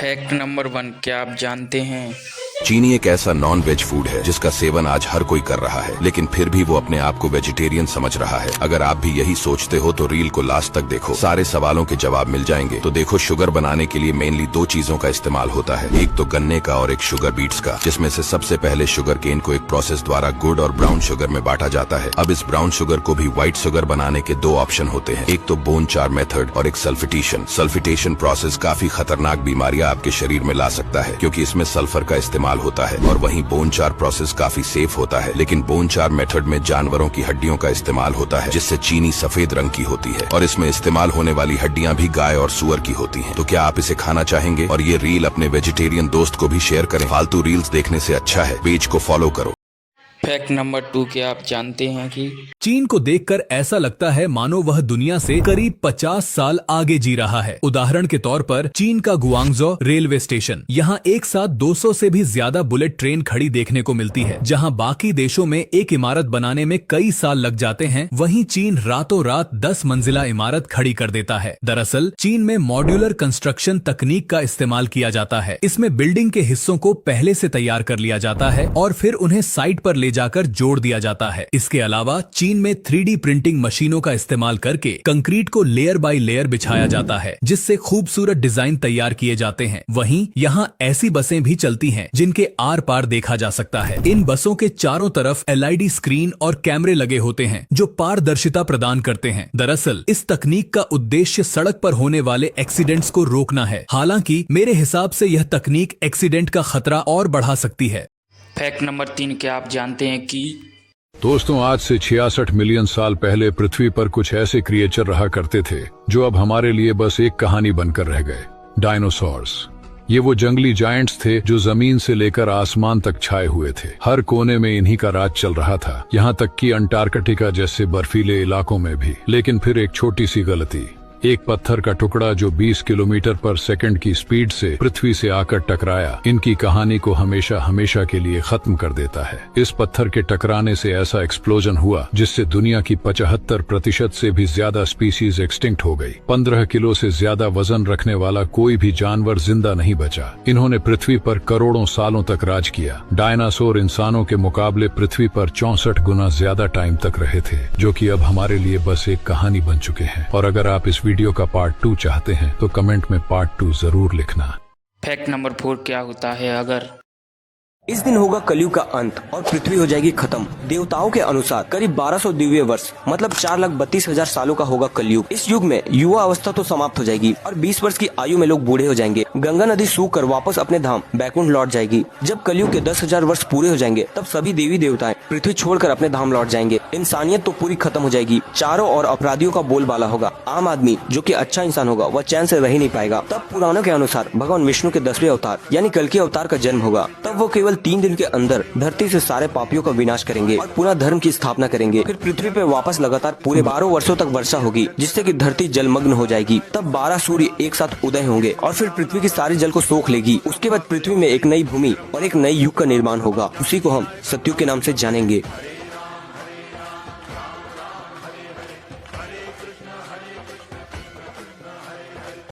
Fact number 1, क्या आप जानते हैं चीनी एक ऐसा नॉन वेज फूड है जिसका सेवन आज हर कोई कर रहा है, लेकिन फिर भी वो अपने आप को वेजिटेरियन समझ रहा है। अगर आप भी यही सोचते हो तो रील को लास्ट तक देखो, सारे सवालों के जवाब मिल जाएंगे। तो देखो, शुगर बनाने के लिए मेनली 2 चीजों का इस्तेमाल होता है, एक तो गन्ने का और एक शुगर बीट्स का, जिसमें से सबसे पहले शुगर केन को एक प्रोसेस द्वारा गुड़ और ब्राउन शुगर में बांटा जाता है। अब इस ब्राउन शुगर को भी व्हाइट शुगर बनाने के 2 ऑप्शन होते हैं, एक तो बोन चार मेथड और एक सल्फिटेशन। सल्फिटेशन प्रोसेस काफी खतरनाक बीमारियां आपके शरीर में ला सकता है, क्योंकि इसमें सल्फर का इस्तेमाल होता है। और वहीं बोन चार प्रोसेस काफी सेफ होता है, लेकिन बोन चार मेथड में जानवरों की हड्डियों का इस्तेमाल होता है, जिससे चीनी सफेद रंग की होती है और इसमें इस्तेमाल होने वाली हड्डियां भी गाय और सुअर की होती हैं। तो क्या आप इसे खाना चाहेंगे? और ये रील अपने वेजिटेरियन दोस्त को भी शेयर करें। फालतू रील्स देखने से अच्छा है पेज को फॉलो करो। फैक्ट नंबर 2, क्या आप जानते हैं कि चीन को देखकर ऐसा लगता है मानो वह दुनिया से करीब 50 साल आगे जी रहा है। उदाहरण के तौर पर चीन का गुआंगझो रेलवे स्टेशन, यहाँ एक साथ 200 से भी ज्यादा बुलेट ट्रेन खड़ी देखने को मिलती है। जहाँ बाकी देशों में एक इमारत बनाने में कई साल लग जाते हैं, वहीं चीन रातों रात 10 मंजिला इमारत खड़ी कर देता है। दरअसल चीन में मॉड्यूलर कंस्ट्रक्शन तकनीक का इस्तेमाल किया जाता है। इसमें बिल्डिंग के हिस्सों को पहले से तैयार कर लिया जाता है और फिर उन्हें साइट पर ले जाकर जोड़ दिया जाता है। इसके अलावा चीन में 3D प्रिंटिंग मशीनों का इस्तेमाल करके कंक्रीट को लेयर बाय लेयर बिछाया जाता है, जिससे खूबसूरत डिजाइन तैयार किए जाते हैं। वहीं यहाँ ऐसी बसें भी चलती हैं जिनके आर पार देखा जा सकता है। इन बसों के चारों तरफ LED स्क्रीन और कैमरे लगे होते हैं जो पारदर्शिता प्रदान करते हैं। दरअसल इस तकनीक का उद्देश्य सड़क पर होने वाले एक्सीडेंट्स को रोकना है। हालांकि मेरे हिसाब से यह तकनीक एक्सीडेंट का खतरा और बढ़ा सकती है। फैक्ट नंबर 3, क्या आप जानते हैं कि दोस्तों, आज से 66 मिलियन साल पहले पृथ्वी पर कुछ ऐसे क्रिएचर रहा करते थे जो अब हमारे लिए बस एक कहानी बनकर रह गए, डायनासोर्स। ये वो जंगली जायंट्स थे जो जमीन से लेकर आसमान तक छाए हुए थे। हर कोने में इन्हीं का राज चल रहा था, यहाँ तक कि अंटार्कटिका जैसे बर्फीले इलाकों में भी। लेकिन फिर एक छोटी सी गलती, एक पत्थर का टुकड़ा जो 20 किलोमीटर पर सेकंड की स्पीड से पृथ्वी से आकर टकराया, इनकी कहानी को हमेशा हमेशा के लिए खत्म कर देता है। इस पत्थर के टकराने से ऐसा एक्सप्लोजन हुआ जिससे दुनिया की 75% से भी ज्यादा स्पीसीज एक्सटिंक्ट हो गई। 15 किलो से ज्यादा वजन रखने वाला कोई भी जानवर जिंदा नहीं बचा। इन्होंने पृथ्वी पर करोड़ों सालों तक राज किया। डायनासोर इंसानों के मुकाबले पृथ्वी पर 64 गुना ज्यादा टाइम तक रहे थे, जो कि अब हमारे लिए बस एक कहानी बन चुके हैं। और अगर आप इस वीडियो का पार्ट 2 चाहते हैं तो कमेंट में पार्ट 2 जरूर लिखना। फैक्ट नंबर 4, क्या होता है अगर इस दिन होगा कलयुग का अंत और पृथ्वी हो जाएगी खत्म। देवताओं के अनुसार करीब 1200 दिव्य वर्ष मतलब 4,32,000 सालों का होगा कलयुग। इस युग में युवा अवस्था तो समाप्त हो जाएगी और 20 वर्ष की आयु में लोग बूढ़े हो जाएंगे। गंगा नदी सूख कर वापस अपने धाम बैकुंठ लौट जाएगी। जब कलयुग के 10,000 वर्ष पूरे हो जाएंगे तब सभी देवी देवताएं पृथ्वी छोड़कर अपने धाम लौट जाएंगे। इंसानियत तो पूरी खत्म हो जाएगी। चारों और अपराधियों का बोलबाला होगा। आम आदमी जो कि अच्छा इंसान होगा वह चैन से रह ही नहीं पाएगा। तब पुराणों के अनुसार भगवान विष्णु के 10वें अवतार यानी कल्कि अवतार का जन्म होगा। तब वो केवल 3 दिन के अंदर धरती से सारे पापियों का विनाश करेंगे और पुनः धर्म की स्थापना करेंगे। फिर पृथ्वी पे वापस लगातार पूरे 12 वर्षों तक वर्षा होगी, जिससे कि धरती जलमग्न हो जाएगी। तब 12 सूर्य एक साथ उदय होंगे और फिर पृथ्वी की सारी जल को सोख लेगी। उसके बाद पृथ्वी में एक नई भूमि और एक नई युग का निर्माण होगा। उसी को हम सतयुग के नाम से जानेंगे।